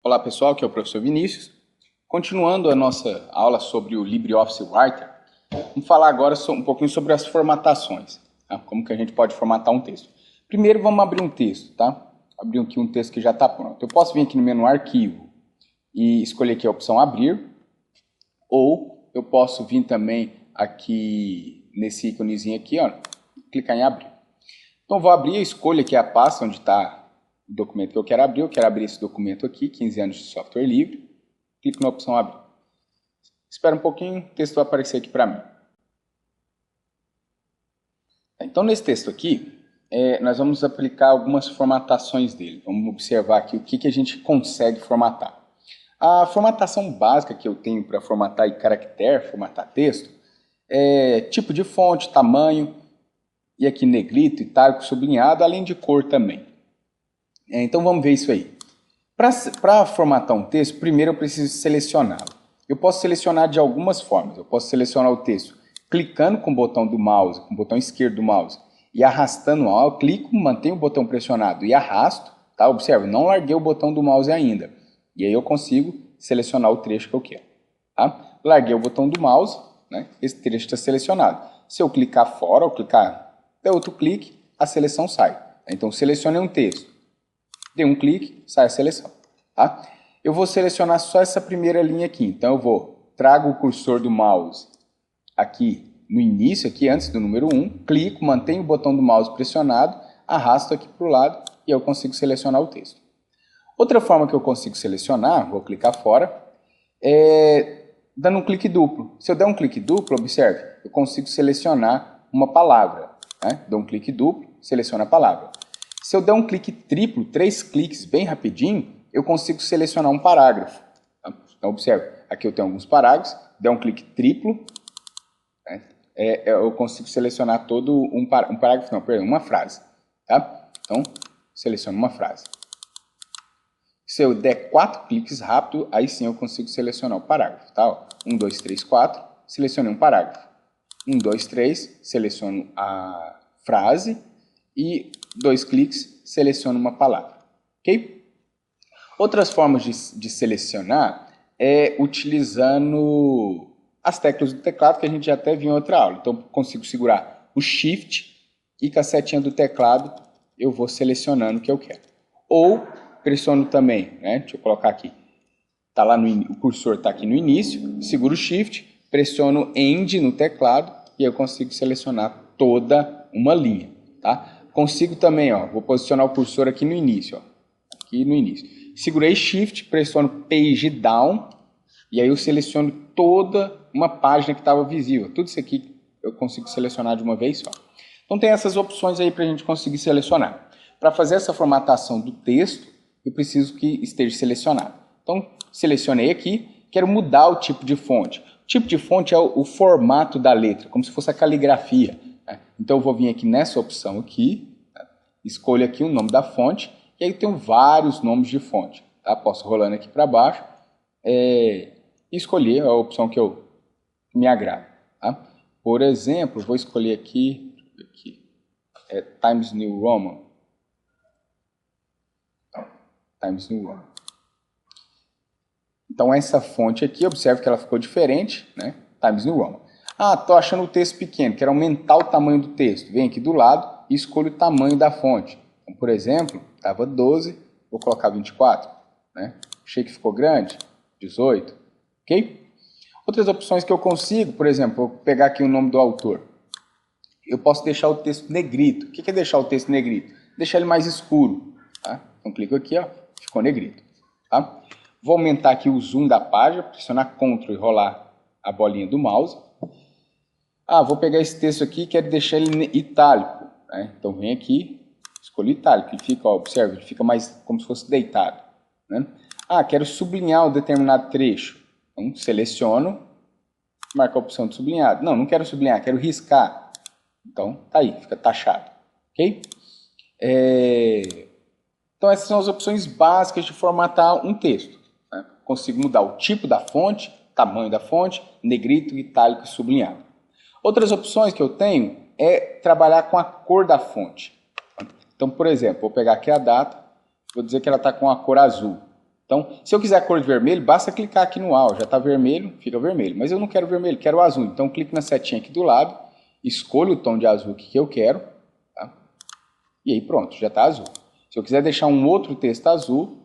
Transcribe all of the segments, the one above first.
Olá pessoal, aqui é o professor Vinícius. Continuando a nossa aula sobre o LibreOffice Writer, vamos falar agora um pouquinho sobre as formatações, tá? Como que a gente pode formatar um texto. Primeiro vamos abrir um texto, tá? Abrir aqui um texto que já está pronto. Eu posso vir aqui no menu Arquivo e escolher aqui a opção Abrir, ou eu posso vir também aqui nesse íconezinho aqui, ó, clicar em Abrir. Então vou abrir, escolho aqui a pasta onde está o documento que eu quero abrir esse documento aqui, 15 anos de software livre, clico na opção Abrir. Espera um pouquinho, o texto vai aparecer aqui para mim. Então nesse texto aqui, nós vamos aplicar algumas formatações dele. Vamos observar aqui o que a gente consegue formatar. A formatação básica que eu tenho para formatar em caractere, formatar texto, é tipo de fonte, tamanho, e aqui negrito, itálico, sublinhado, além de cor também. Então vamos ver isso aí. Para formatar um texto, primeiro eu preciso selecioná-lo. Eu posso selecionar de algumas formas. Eu posso selecionar o texto clicando com o botão do mouse, com o botão esquerdo do mouse, e arrastando. Eu clico, mantenho o botão pressionado e arrasto. Tá? Observe, não larguei o botão do mouse ainda. E aí eu consigo selecionar o trecho que eu quero. Tá? Larguei o botão do mouse, né? Esse trecho está selecionado. Se eu clicar fora ou clicar outro clique, a seleção sai. Então selecionei um texto. Dei um clique, sai a seleção. Tá? Eu vou selecionar só essa primeira linha aqui. Então eu trago o cursor do mouse aqui no início, aqui antes do número 1, clico, mantenho o botão do mouse pressionado, arrasto aqui para o lado e eu consigo selecionar o texto. Outra forma que eu consigo selecionar, vou clicar fora, é dando um clique duplo. Se eu der um clique duplo, observe, eu consigo selecionar uma palavra. Né? Dou um clique duplo, seleciono a palavra. Se eu der um clique triplo, 3 cliques bem rapidinho, eu consigo selecionar um parágrafo. Tá? Então, observe, aqui eu tenho alguns parágrafos, der um clique triplo, né? Eu consigo selecionar todo um parágrafo, não, perdão, uma frase. Tá? Então, seleciono uma frase. Se eu der 4 cliques rápido, aí sim eu consigo selecionar o parágrafo. Tá? 1, 2, 3, 4, selecionei um parágrafo. 1, 2, 3, seleciono a frase e 2 cliques, seleciono uma palavra. Ok? Outras formas de selecionar é utilizando as teclas do teclado que a gente já até viu em outra aula. Então, consigo segurar o Shift e com a setinha do teclado eu vou selecionando o que eu quero. Ou pressiono também, né? Deixa eu colocar aqui. Tá lá o cursor está aqui no início, seguro o Shift, pressiono End no teclado e eu consigo selecionar toda uma linha. Tá? Consigo também, ó, vou posicionar o cursor aqui no início. Ó, aqui no início. Segurei Shift, pressiono Page Down e aí eu seleciono toda uma página que estava visível. Tudo isso aqui eu consigo selecionar de uma vez só. Então tem essas opções aí para a gente conseguir selecionar. Para fazer essa formatação do texto, eu preciso que esteja selecionado. Então, selecionei aqui, quero mudar o tipo de fonte. O tipo de fonte é o formato da letra, como se fosse a caligrafia. Né? Então, eu vou vir aqui nessa opção aqui, tá? Escolho aqui o nome da fonte, e aí eu tenho vários nomes de fonte. Tá? Posso rolando aqui para baixo e escolher a opção que me agrada. Tá? Por exemplo, vou escolher aqui Times New Roman. Times New Roman. Então essa fonte aqui, observe que ela ficou diferente, né? Times New Roman. Ah, estou achando o texto pequeno, quero aumentar o tamanho do texto. Venho aqui do lado e escolho o tamanho da fonte. Então, por exemplo, estava 12, vou colocar 24. Né? Achei que ficou grande, 18. Ok? Outras opções que eu consigo, por exemplo, vou pegar aqui o nome do autor. Eu posso deixar o texto negrito. O que é deixar o texto negrito? Deixar ele mais escuro. Tá? Então clico aqui, ó, ficou negrito. Tá? Vou aumentar aqui o zoom da página, pressionar Ctrl e rolar a bolinha do mouse. Ah, vou pegar esse texto aqui e quero deixar ele itálico. Né? Então vem aqui, escolho itálico. Ele fica, ó, observe, ele fica mais como se fosse deitado. Né? Ah, quero sublinhar um determinado trecho. Então seleciono, marco a opção de sublinhado. Não, não quero sublinhar, quero riscar. Então tá aí, fica taxado. Ok? Então essas são as opções básicas de formatar um texto. Né? Consigo mudar o tipo da fonte, tamanho da fonte, negrito, itálico e sublinhado. Outras opções que eu tenho é trabalhar com a cor da fonte. Então, por exemplo, vou pegar aqui a data, vou dizer que ela está com a cor azul. Então, se eu quiser a cor de vermelho, basta clicar aqui no A, já está vermelho, fica vermelho. Mas eu não quero vermelho, quero azul. Então, eu clico na setinha aqui do lado, escolho o tom de azul que eu quero, tá? E aí pronto, já está azul. Se eu quiser deixar um outro texto azul,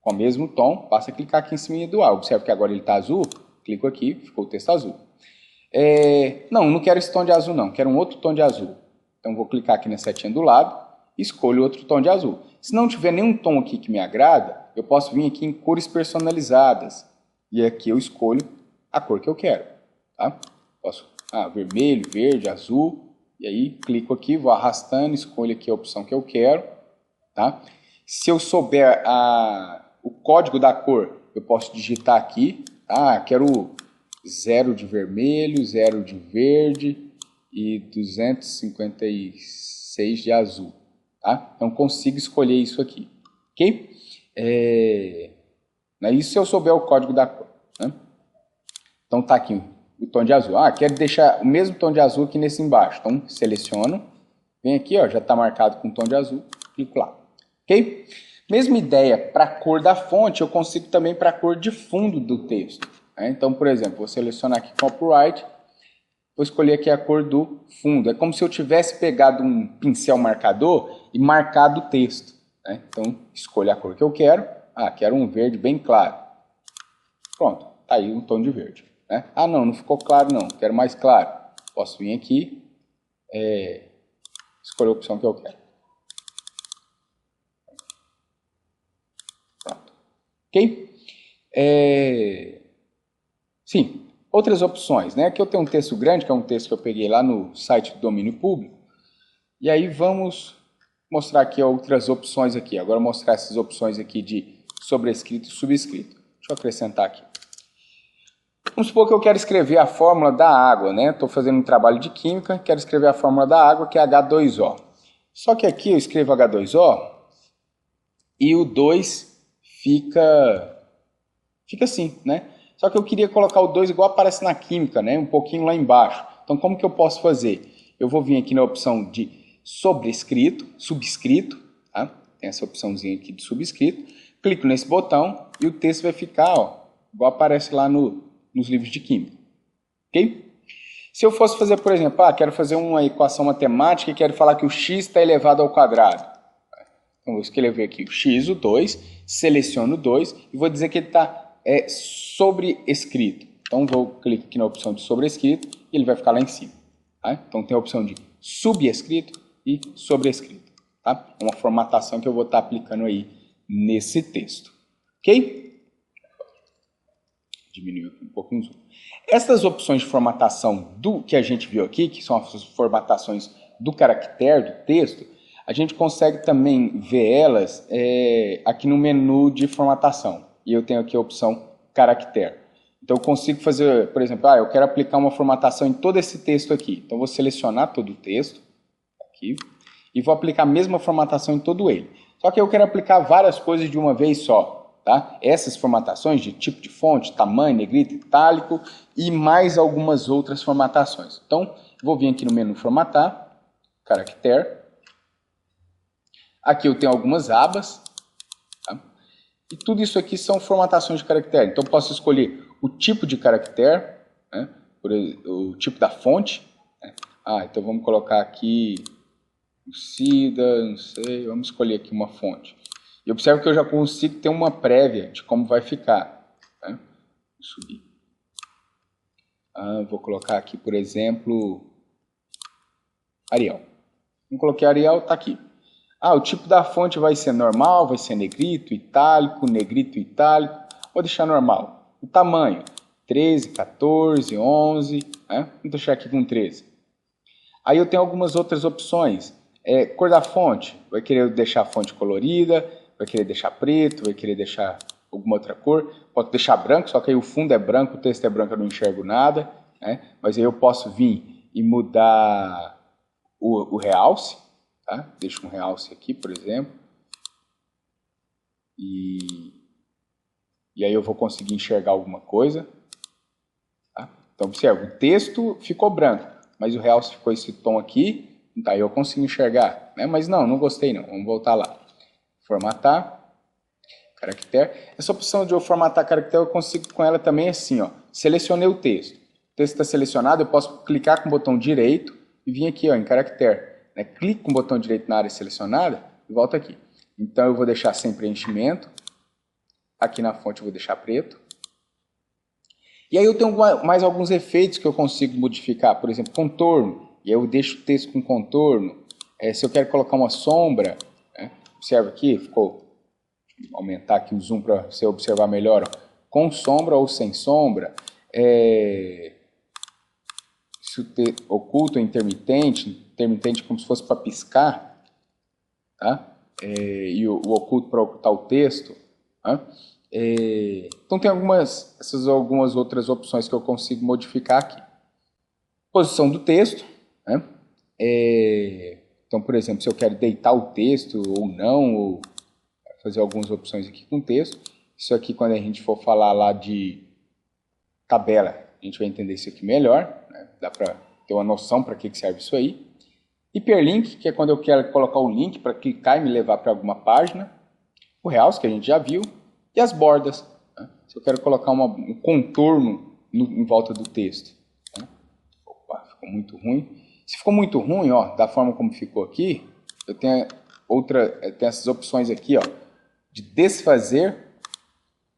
com o mesmo tom, basta clicar aqui em cima do A. Observe que agora ele está azul, clico aqui, ficou o texto azul. Não quero esse tom de azul não, quero um outro tom de azul. Então vou clicar aqui na setinha do lado, escolho outro tom de azul. Se não tiver nenhum tom aqui que me agrada, eu posso vir aqui em cores personalizadas. E aqui eu escolho a cor que eu quero. Tá? Posso, vermelho, verde, azul. E aí clico aqui, vou arrastando, escolho aqui a opção que eu quero. Tá? Se eu souber o código da cor, eu posso digitar aqui. Quero 0 de vermelho, 0 de verde e 256 de azul. Tá? Então consigo escolher isso aqui. Ok? Isso se eu souber o código da cor. Né? Então tá aqui o tom de azul. Quero deixar o mesmo tom de azul aqui nesse embaixo. Então seleciono. Vem aqui, ó, já está marcado com tom de azul. Clico lá. Ok? Mesma ideia para a cor da fonte, eu consigo também para a cor de fundo do texto. Né? Então, por exemplo, vou selecionar aqui Copyright. Vou escolher aqui a cor do fundo. É como se eu tivesse pegado um pincel marcador e marcado o texto. Né? Então, escolho a cor que eu quero. Quero um verde bem claro. Pronto, tá aí um tom de verde. Né? Não ficou claro não, quero mais claro. Posso vir aqui, escolher a opção que eu quero. Pronto. Ok? Sim. Outras opções, né? Aqui eu tenho um texto grande, que é um texto que eu peguei lá no site do domínio público. E aí vamos mostrar aqui outras opções aqui. Agora mostrar essas opções aqui de sobrescrito e subscrito. Deixa eu acrescentar aqui. Vamos supor que eu quero escrever a fórmula da água, né? Estou fazendo um trabalho de química, quero escrever a fórmula da água, que é H2O. Só que aqui eu escrevo H2O e o 2 fica assim, né? Só que eu queria colocar o 2 igual aparece na química, né? Um pouquinho lá embaixo. Então, como que eu posso fazer? Eu vou vir aqui na opção de sobrescrito, subscrito, tá? Tem essa opçãozinha aqui de subscrito. Clico nesse botão e o texto vai ficar, ó, igual aparece lá nos livros de química. Ok? Se eu fosse fazer, por exemplo, quero fazer uma equação matemática e quero falar que o x está elevado ao quadrado. Então, vou escrever aqui o x, o 2, seleciono o 2 e vou dizer que ele está sobrescrito. Então, vou clicar aqui na opção de sobrescrito e ele vai ficar lá em cima. Tá? Então, tem a opção de subescrito e sobrescrito. Tá? É uma formatação que eu vou estar aplicando aí nesse texto. Ok? Diminuir um pouquinho o zoom. Essas opções de formatação do que a gente viu aqui, que são as formatações do caractere, do texto, a gente consegue também ver elas aqui no menu de formatação. E eu tenho aqui a opção caractere. Então eu consigo fazer, por exemplo, eu quero aplicar uma formatação em todo esse texto aqui. Então eu vou selecionar todo o texto aqui e vou aplicar a mesma formatação em todo ele. Só que eu quero aplicar várias coisas de uma vez só. Tá? Essas formatações de tipo de fonte, tamanho, negrito, itálico e mais algumas outras formatações. Então, vou vir aqui no menu formatar, caractere. Aqui eu tenho algumas abas. Tá? E tudo isso aqui são formatações de caractere. Então, eu posso escolher o tipo de caractere, né? O tipo da fonte. Né? Então vamos colocar aqui Lucida, não sei, vamos escolher aqui uma fonte. E observe que eu já consigo ter uma prévia de como vai ficar. Né? Vou subir. Vou colocar aqui, por exemplo, Arial. Não coloquei Arial, está aqui. O tipo da fonte vai ser normal, vai ser negrito, itálico, vou deixar normal. O tamanho, 13, 14, 11, né? Vou deixar aqui com 13. Aí eu tenho algumas outras opções. Cor da fonte, vai querer deixar a fonte colorida, vai querer deixar preto, vai querer deixar alguma outra cor. Pode deixar branco, só que aí o fundo é branco, o texto é branco, eu não enxergo nada. Né? Mas aí eu posso vir e mudar o realce. Tá? Deixo um realce aqui, por exemplo. E aí eu vou conseguir enxergar alguma coisa. Tá? Então, observe, o texto ficou branco, mas o realce ficou esse tom aqui. Então, aí eu consigo enxergar. Né? Mas não gostei não. Vamos voltar lá. Formatar, caractere. Essa opção de eu formatar caractere eu consigo com ela também assim, ó. Selecionei o texto. O texto está selecionado, eu posso clicar com o botão direito e vir aqui, ó, em caractere. Né? Clico com o botão direito na área selecionada e volto aqui. Então eu vou deixar sem preenchimento. Aqui na fonte eu vou deixar preto. E aí eu tenho mais alguns efeitos que eu consigo modificar. Por exemplo, contorno. E aí eu deixo o texto com contorno. Se eu quero colocar uma sombra, né? Observa aqui, ficou... Vou aumentar aqui o zoom para você observar melhor. Ó. Com sombra ou sem sombra. Oculto, intermitente. Intermitente como se fosse para piscar. Tá? E o oculto para ocultar o texto. Tá? Então tem algumas outras opções que eu consigo modificar aqui. Posição do texto. Né? Então, por exemplo, se eu quero deitar o texto ou não, ou fazer algumas opções aqui com o texto. Isso aqui, quando a gente for falar lá de tabela, a gente vai entender isso aqui melhor. Né? Dá para ter uma noção para que serve isso aí. Hiperlink, que é quando eu quero colocar o link para clicar e me levar para alguma página. O realce, que a gente já viu. E as bordas. Né? Se eu quero colocar um contorno em volta do texto. Né? Opa, ficou muito ruim. Se ficou muito ruim, ó, da forma como ficou aqui, eu tenho essas opções aqui, ó, de desfazer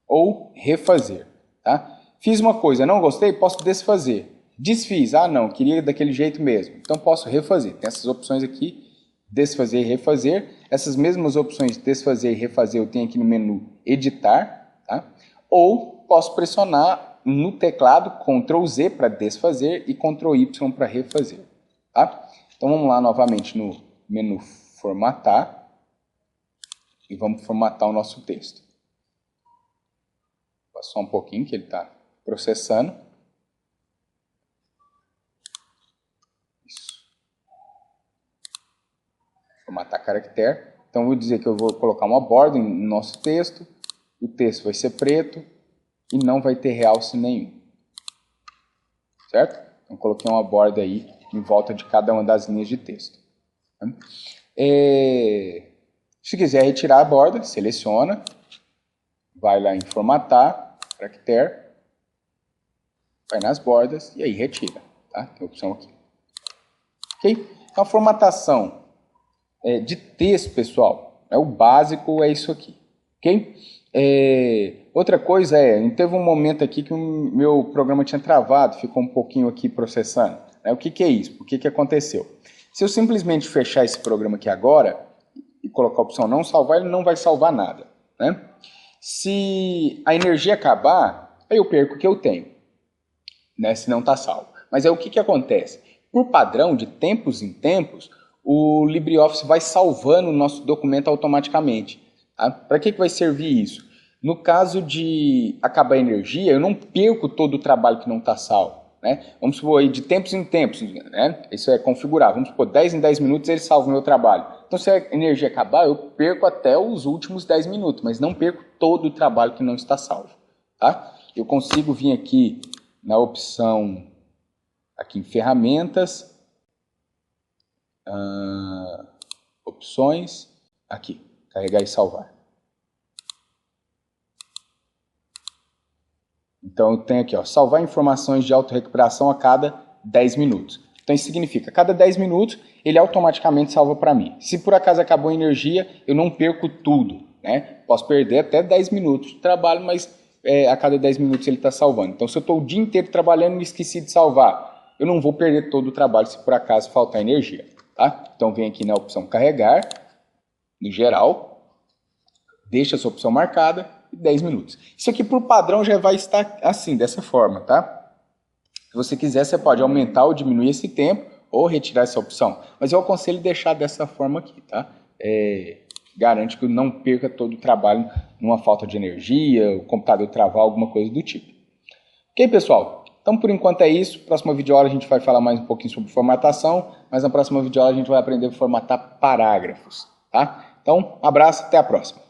ou refazer. Tá? Fiz uma coisa, não gostei, posso desfazer. Desfiz, não, queria daquele jeito mesmo. Então posso refazer. Tem essas opções aqui, desfazer e refazer. Essas mesmas opções de desfazer e refazer eu tenho aqui no menu editar. Tá? Ou posso pressionar no teclado Ctrl Z para desfazer e Ctrl Y para refazer. Tá? Então vamos lá novamente no menu formatar e vamos formatar o nosso texto. Passou um pouquinho que ele está processando. Isso. Formatar caractere. Então vou dizer que eu vou colocar uma borda no nosso texto. O texto vai ser preto e não vai ter realce nenhum. Certo? Então coloquei uma borda aí em volta de cada uma das linhas de texto. Se quiser retirar a borda, seleciona, vai lá em formatar, caractere, vai nas bordas e aí retira. Tá? Tem a opção aqui. Ok? Então a formatação de texto, pessoal, o básico é isso aqui. Ok? Outra coisa teve um momento aqui que o meu programa tinha travado, ficou um pouquinho aqui processando. O que é isso? O que aconteceu? Se eu simplesmente fechar esse programa aqui agora e colocar a opção não salvar, ele não vai salvar nada. Né? Se a energia acabar, aí eu perco o que eu tenho, né? Se não está salvo. Mas aí o que acontece? Por padrão, de tempos em tempos, o LibreOffice vai salvando o nosso documento automaticamente. Tá? Para que vai servir isso? No caso de acabar a energia, eu não perco todo o trabalho que não está salvo. Né? Vamos supor aí de tempos em tempos, né? Isso é configurar. Vamos supor, 10 em 10 minutos ele salva o meu trabalho. Então se a energia acabar, eu perco até os últimos 10 minutos, mas não perco todo o trabalho que não está salvo. Tá? Eu consigo vir aqui na opção, aqui em ferramentas, opções, aqui, carregar e salvar. Então eu tenho aqui, ó, salvar informações de autorrecuperação a cada 10 minutos. Então isso significa, a cada 10 minutos ele automaticamente salva para mim. Se por acaso acabou a energia, eu não perco tudo. Né? Posso perder até 10 minutos de trabalho, mas a cada 10 minutos ele está salvando. Então se eu estou o dia inteiro trabalhando e me esqueci de salvar, eu não vou perder todo o trabalho se por acaso faltar energia. Tá? Então vem aqui na opção carregar, no geral, deixa essa opção marcada, 10 minutos. Isso aqui por padrão já vai estar assim, dessa forma, tá? Se você quiser, você pode aumentar ou diminuir esse tempo ou retirar essa opção. Mas eu aconselho deixar dessa forma aqui, tá? Garante que eu não perca todo o trabalho numa falta de energia, o computador travar, alguma coisa do tipo. Ok, pessoal? Então, por enquanto é isso. Próxima videoaula a gente vai falar mais um pouquinho sobre formatação, mas na próxima videoaula a gente vai aprender a formatar parágrafos, tá? Então, abraço, até a próxima.